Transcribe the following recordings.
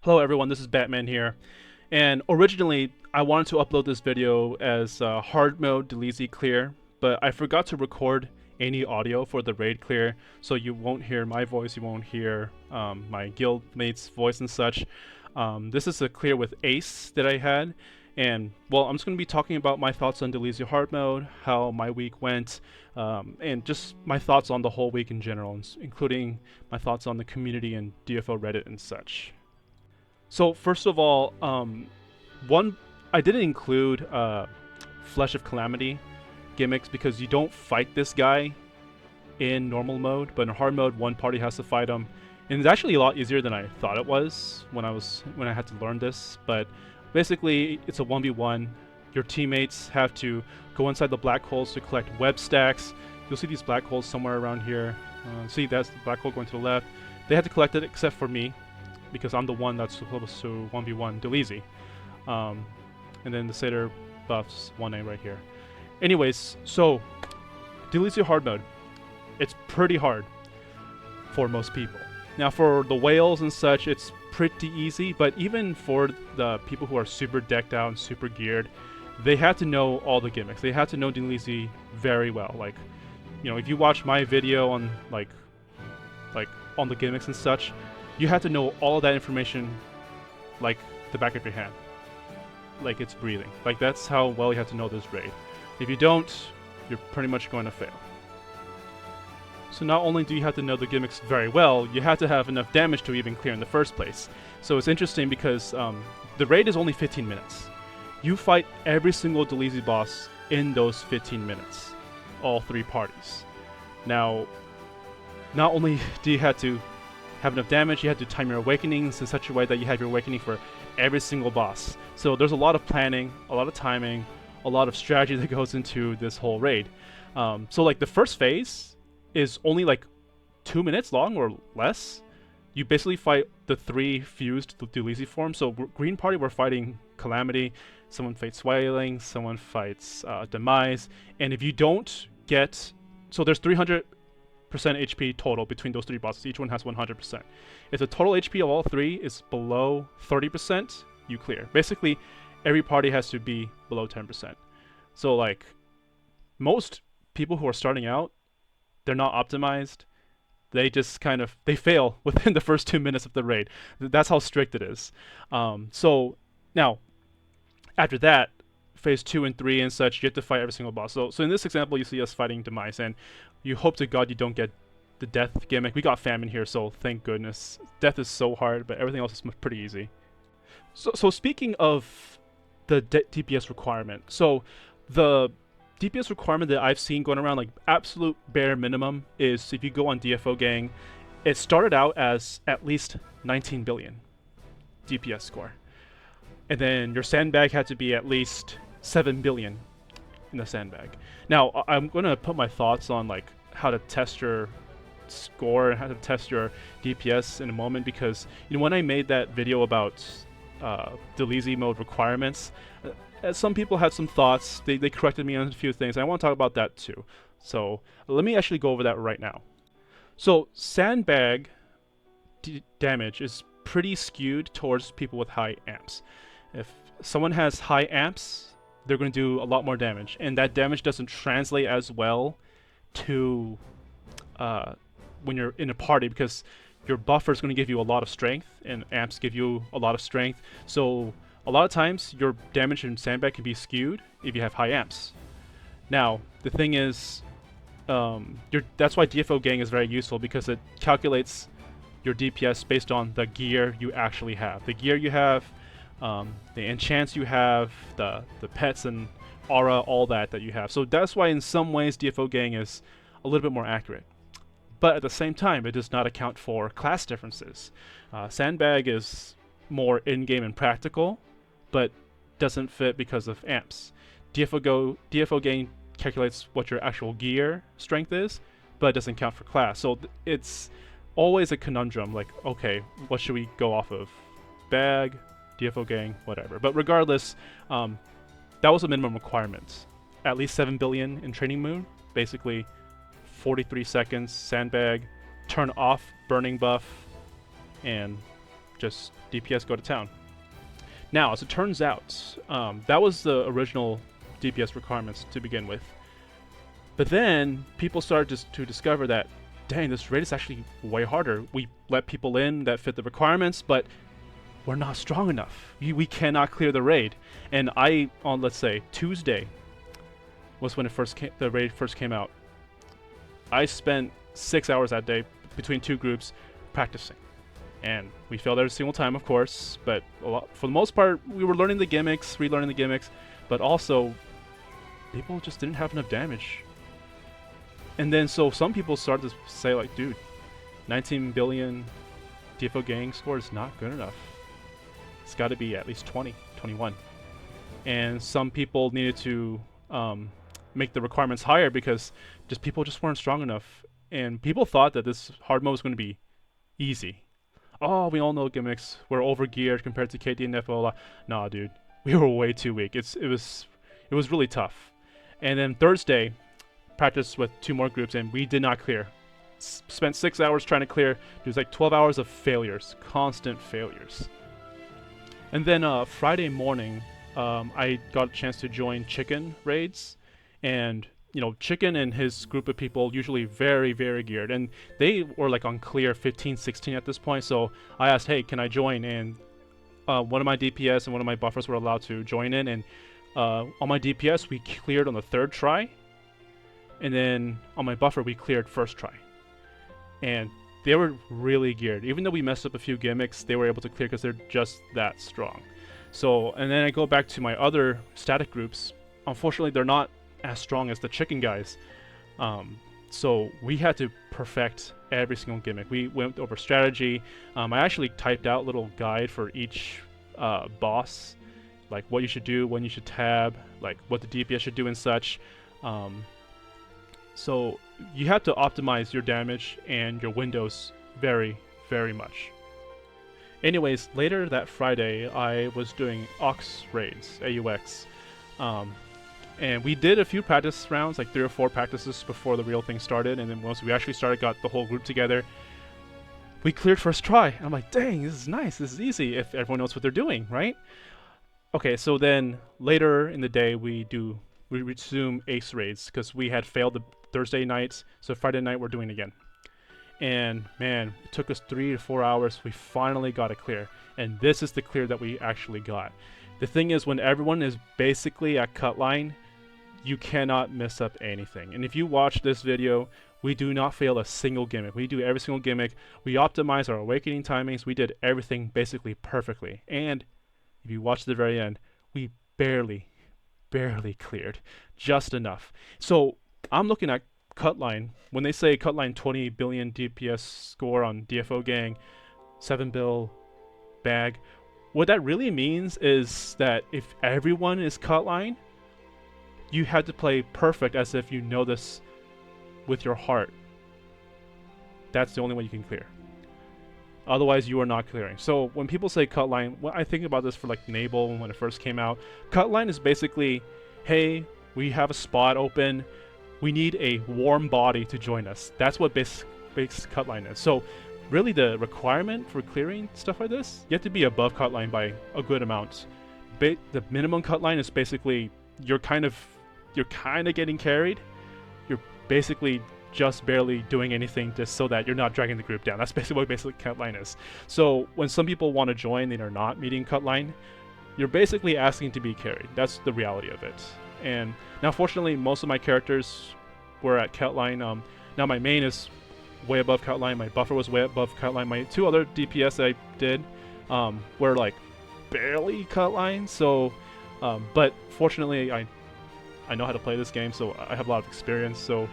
Hello everyone, this is Batman here, and originally I wanted to upload this video as hard mode Delezie clear, but I forgot to record any audio for the raid clear, so you won't hear my voice, you won't hear my guild mate's voice and such. This is a clear with Ace that I had, and well, I'm just going to be talking about my thoughts on Delezie hard mode, how my week went, and just my thoughts on the whole week in general, including my thoughts on the community and DFO Reddit and such. So first of all, one I didn't include Flesh of Calamity gimmicks because you don't fight this guy in normal mode, but in hard mode, one party has to fight him, and it's actually a lot easier than I thought it was when I had to learn this. But basically, it's a 1v1. Your teammates have to go inside the black holes to collect web stacks. You'll see these black holes somewhere around here. See, that's the black hole going to the left. They had to collect it except for me, because I'm the one that's supposed to 1v1 Delezie. And then the Satyr buffs 1A right here. Anyways, so Delezie hard mode. It's pretty hard for most people. Now for the whales and such, it's pretty easy, but even for the people who are super decked out and super geared, they had to know all the gimmicks. They had to know Delezie very well. Like, you know, if you watch my video on like on the gimmicks and such, you have to know all of that information like the back of your hand. Like it's breathing. Like that's how well you have to know this raid. If you don't, you're pretty much going to fail. So not only do you have to know the gimmicks very well, you have to have enough damage to even clear in the first place. So it's interesting because the raid is only 15 minutes. You fight every single Delezie boss in those 15 minutes. All three parties. Now, not only do you have to have enough damage, you have to time your awakenings in such a way that you have your awakening for every single boss. So there's a lot of planning, a lot of timing, a lot of strategy that goes into this whole raid. So like the first phase is only like 2 minutes long or less. You basically fight the three fused Delezie forms. So green party, we're fighting Calamity, someone fights Swaling, someone fights Demise, and if you don't get, so there's 300% HP total between those three bosses. Each one has 100%. If the total HP of all three is below 30%, you clear. Basically, every party has to be below 10%. So like most people who are starting out, they're not optimized. They just they fail within the first 2 minutes of the raid. That's how strict it is. So now, after that, phase 2 and 3 and such, you have to fight every single boss. So in this example, you see us fighting Demise, and you hope to God you don't get the death gimmick. We got Famine here, so thank goodness. Death is so hard, but everything else is pretty easy. So speaking of the DPS requirement, so the DPS requirement that I've seen going around, like absolute bare minimum, is if you go on dfogang, it started out as at least 19 billion DPS score. And then your sandbag had to be at least 7 billion in the sandbag. Now, I'm going to put my thoughts on like how to test your score and how to test your DPS in a moment, because you know when I made that video about Delezie mode requirements, some people had some thoughts. They corrected me on a few things, and I want to talk about that too. So let me actually go over that right now. So sandbag damage is pretty skewed towards people with high amps. If someone has high amps, they're going to do a lot more damage, and that damage doesn't translate as well to when you're in a party, because your buffer is going to give you a lot of strength, and amps give you a lot of strength. So a lot of times your damage in sandbag can be skewed if you have high amps. Now the thing is, that's why dfogang is very useful, because it calculates your DPS based on the gear you actually have. The gear you have, the enchants you have, the pets and aura, all that you have. So that's why in some ways dfogang is a little bit more accurate. But at the same time, it does not account for class differences. Sandbag is more in-game and practical, but doesn't fit because of amps. dfogang calculates what your actual gear strength is, but it doesn't count for class. So it's always a conundrum, like, okay, what should we go off of? Bag, dfogang, whatever. But regardless, that was a minimum requirement. At least 7 billion in training mode, basically 43 seconds, sandbag, turn off burning buff, and just DPS go to town. Now, as it turns out, that was the original DPS requirements to begin with. But then people started just to discover that, dang, this raid is actually way harder. We let people in that fit the requirements, but we're not strong enough. We cannot clear the raid. And I, on let's say Tuesday, was when the raid first came out. I spent 6 hours that day between two groups practicing. And we failed every single time, of course, but for the most part, we were learning the gimmicks, relearning the gimmicks, but also, people just didn't have enough damage. And then, so some people started to say, like, dude, 19 billion dfogang score is not good enough. It's got to be at least 20, 21. And some people needed to make the requirements higher because people just weren't strong enough. And people thought that this hard mode was going to be easy. Oh, we all know gimmicks. We're over-geared compared to KD and FO. Nah, dude. We were way too weak. It was really tough. And then Thursday, practiced with 2 more groups, and we did not clear. Spent 6 hours trying to clear. It was like 12 hours of failures. Constant failures. And then Friday morning, I got a chance to join Chicken raids. And you know, Chicken and his group of people usually very, very geared, and they were like on clear 15, 16 at this point. So I asked, hey, can I join? And one of my DPS and one of my buffers were allowed to join in, and on my DPS we cleared on the 3rd try, and then on my buffer we cleared 1st try. And they were really geared. Even though we messed up a few gimmicks, they were able to clear because they're just that strong. So, and then I go back to my other static groups. Unfortunately, they're not as strong as the Chicken guys, so we had to perfect every single gimmick. We went over strategy. I actually typed out a little guide for each boss, like what you should do, when you should tab, like what the DPS should do and such. So you have to optimize your damage and your windows very, very much. Anyways, later that Friday I was doing Aux raids, AUX. And we did a few practice rounds, like 3 or 4 practices before the real thing started, and then once we actually started, got the whole group together, we cleared 1st try. And I'm like, dang, this is nice, this is easy, if everyone knows what they're doing, right? Okay, so then later in the day we resume Ace raids, because we had failed the Thursday nights, so Friday night we're doing it again. And man, it took us 3 to 4 hours, we finally got it clear. And this is the clear that we actually got. The thing is, when everyone is basically at cut line, you cannot mess up anything. And if you watch this video, we do not fail a single gimmick. We do every single gimmick. We optimize our awakening timings. We did everything basically perfectly. And if you watch the very end, we barely cleared. Just enough. So I'm looking at cut line. When they say cut line 20 billion DPS score on dfogang, 7 bill bag, what that really means is that if everyone is cut line, you have to play perfect as if you know this with your heart. That's the only way you can clear. Otherwise, you are not clearing. So when people say cut line, I think about this for like Nabel when it first came out. Cut line is basically, hey, we have a spot open. We need a warm body to join us. That's what base cut line is. So really the requirement for clearing stuff like this, you have to be above cut line by a good amount. The minimum cut line is basically you're kind of getting carried. You're basically just barely doing anything just so that you're not dragging the group down. That's basically what basic cut line is. So when some people want to join and are not meeting cut line, you're basically asking to be carried. That's the reality of it. And now fortunately most of my characters were at cut line. Now my main is way above cut line, my buffer was way above cut line, my 2 other DPS I did were like barely cut line. So but fortunately I know how to play this game, so I have a lot of experience, so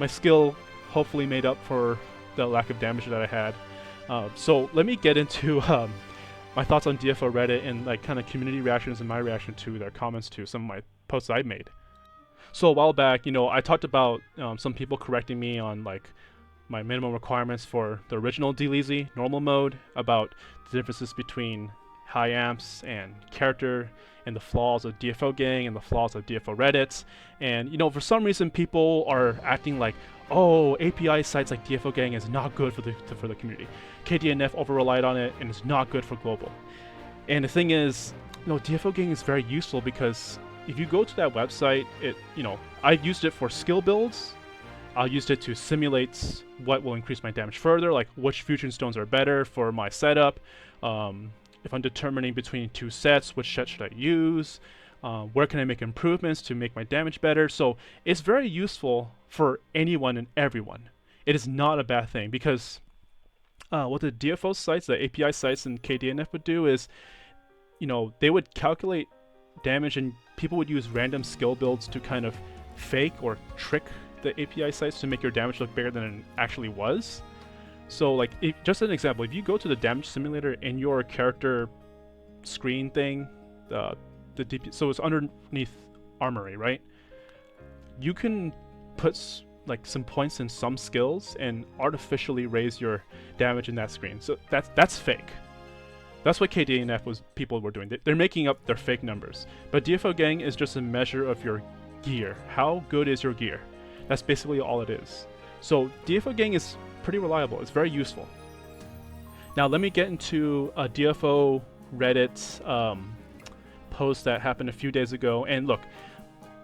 my skill hopefully made up for the lack of damage that I had. So let me get into my thoughts on DFO Reddit and like kind of community reactions and my reaction to their comments to some of my posts I've made. So a while back, you know, I talked about some people correcting me on like my minimum requirements for the original Delezie normal mode, about the differences between high amps and character, and the flaws of dfogang and the flaws of DFO Reddit. And you know, for some reason people are acting like, oh, API sites like dfogang is not good for the community. KDNF over relied on it and it's not good for global. And the thing is, dfogang is very useful because if you go to that website, I used it for skill builds. I used it to simulate what will increase my damage further, like which fusion stones are better for my setup. If I'm determining between two sets, which set should I use? Where can I make improvements to make my damage better? So it's very useful for anyone and everyone. It is not a bad thing because what the DFO sites, the API sites and KDNF would do is, they would calculate damage and people would use random skill builds to kind of fake or trick the API sites to make your damage look bigger than it actually was. So like, just an example, if you go to the damage simulator in your character screen thing, the DP, so it's underneath armory, right? You can put like some points in some skills and artificially raise your damage in that screen. So that's fake. That's what KDNF people were doing. They're making up their fake numbers. But dfogang is just a measure of your gear. How good is your gear? That's basically all it is. So dfogang is pretty reliable. It's very useful. Now let me get into a DFO Reddit post that happened a few days ago. And look,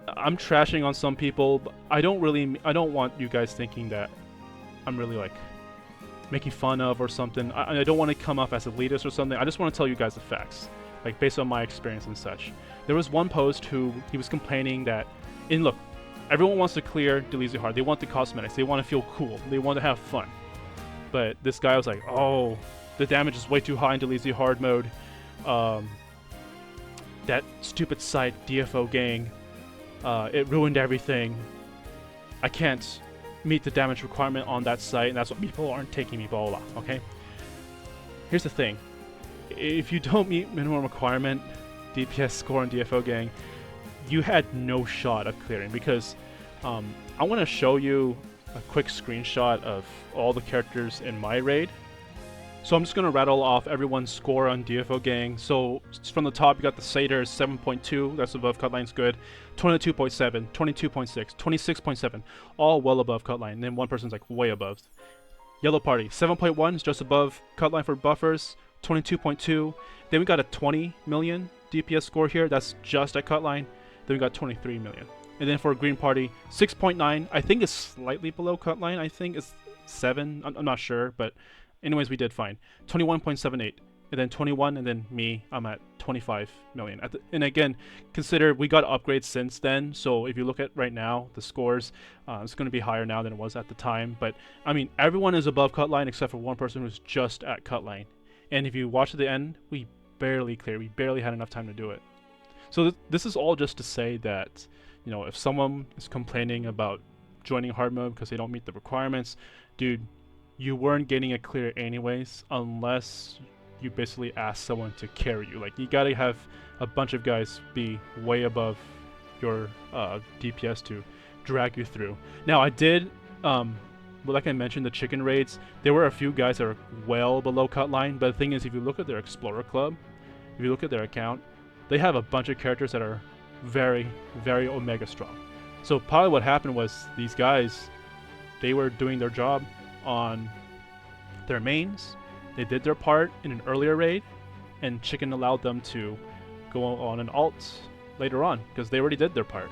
I'm trashing on some people, but I don't want you guys thinking that I'm really like making fun of or something. I don't want to come off as elitist or something. I just want to tell you guys the facts, like based on my experience and such. There was one post he was complaining that, look, everyone wants to clear Delezie Hard. They want the cosmetics. They want to feel cool. They want to have fun. But this guy was like, oh, the damage is way too high in Delezie Hard mode. That stupid site, dfogang, it ruined everything. I can't meet the damage requirement on that site, and that's what people aren't taking me, blah, blah, blah, okay? Here's the thing. If you don't meet minimum requirement DPS score on dfogang, you had no shot of clearing, because I want to show you a quick screenshot of all the characters in my raid. So I'm just going to rattle off everyone's score on dfogang. So from the top, you got the Satyr 7.2, that's above cut line's good. 22.7, 22.6, 26.7, all well above cut line. And then one person's like way above. Yellow Party 7.1 is just above cut line for buffers. 22.2. Then we got a 20 million DPS score here. That's just at cut line. Then we got 23 million. And then for Green Party 6.9, I think it's slightly below cut line. I think it's 7. I'm not sure, but anyways, we did fine. 21.78. And then 21, and then me, I'm at 25 million. And again, consider we got upgrades since then, so if you look at right now, the scores, it's going to be higher now than it was at the time. But, I mean, everyone is above cut line except for one person who's just at cut line. And if you watch to the end, we barely cleared. We barely had enough time to do it. So this is all just to say that, if someone is complaining about joining hard mode because they don't meet the requirements, dude, you weren't getting a clear anyways, unless you basically ask someone to carry you. Like, you gotta have a bunch of guys be way above your DPS to drag you through. Now, I did, like I mentioned, the chicken raids, there were a few guys that are well below cut line, but the thing is, if you look at their Explorer Club, if you look at their account, they have a bunch of characters that are very, very Omega strong. So probably what happened was these guys, they were doing their job on their mains. They did their part in an earlier raid, and Chicken allowed them to go on an alt later on because they already did their part.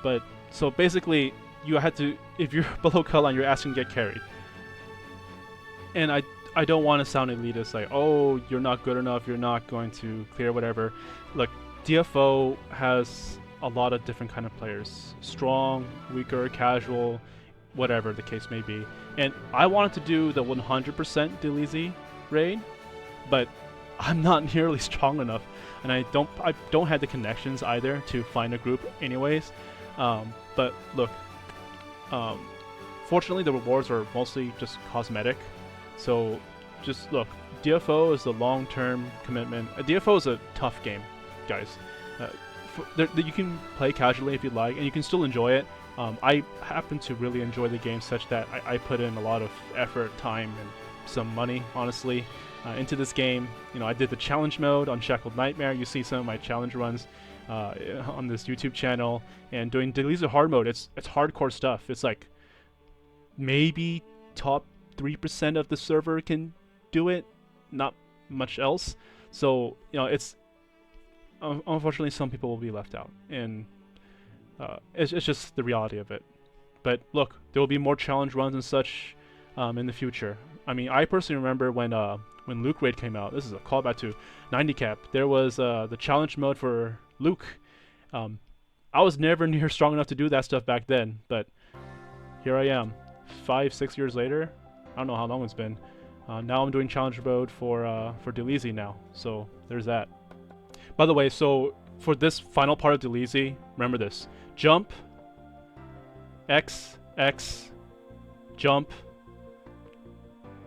But so basically, you had to, if you're below cut line, you're asking to get carried. And I don't want to sound elitist, like, oh, you're not good enough, you're not going to clear whatever. Look, DFO has a lot of different kind of players: strong, weaker, casual, whatever the case may be. And I wanted to do the 100% Delezie raid, but I'm not nearly strong enough, and I don't have the connections either to find a group anyways. But look, fortunately the rewards are mostly just cosmetic, so just look, DFO is a long-term commitment. DFO is a tough game, guys. You can play casually if you'd like, and you can still enjoy it. I happen to really enjoy the game such that I put in a lot of effort, time, and some money, honestly, into this game. I did the challenge mode on Shackled Nightmare. You see some of my challenge runs on this YouTube channel. And doing Delezie Hard mode, it's hardcore stuff. It's like maybe top 3% of the server can do it, not much else. So it's unfortunately some people will be left out, and it's just the reality of it. But look, there will be more challenge runs and such in the future. I mean, I personally remember when Luke Raid came out. This is a callback to 90 Cap. There was the challenge mode for Luke. I was never near strong enough to do that stuff back then, but here I am, 5-6 years later. I don't know how long it's been. Now I'm doing challenge mode for Delezie now. So there's that. By the way, so for this final part of Delezie, remember this: jump, X, X, jump.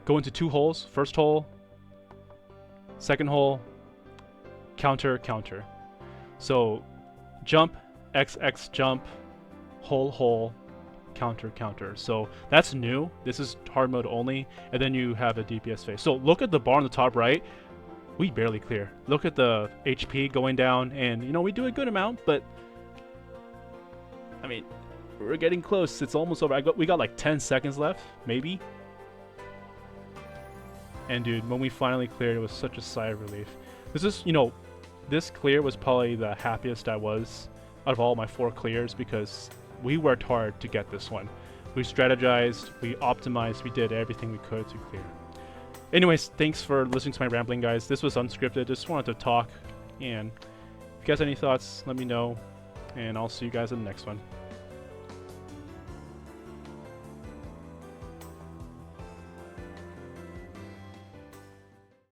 Go into 2 holes. First hole, second hole, counter, counter. So jump, X, X, jump, hole, hole, counter, counter. So that's new. This is hard mode only, and then you have a DPS phase. So look at the bar on the top right. We barely clear. Look at the HP going down, and we do a good amount, but I mean, we're getting close. It's almost over. We got like 10 seconds left, maybe. And dude, when we finally cleared, it was such a sigh of relief. This is, this clear was probably the happiest I was out of all my 4 clears, because we worked hard to get this one. We strategized, we optimized, we did everything we could to clear. Anyways, thanks for listening to my rambling, guys. This was unscripted. Just wanted to talk, and if you guys have any thoughts, let me know, and I'll see you guys in the next one.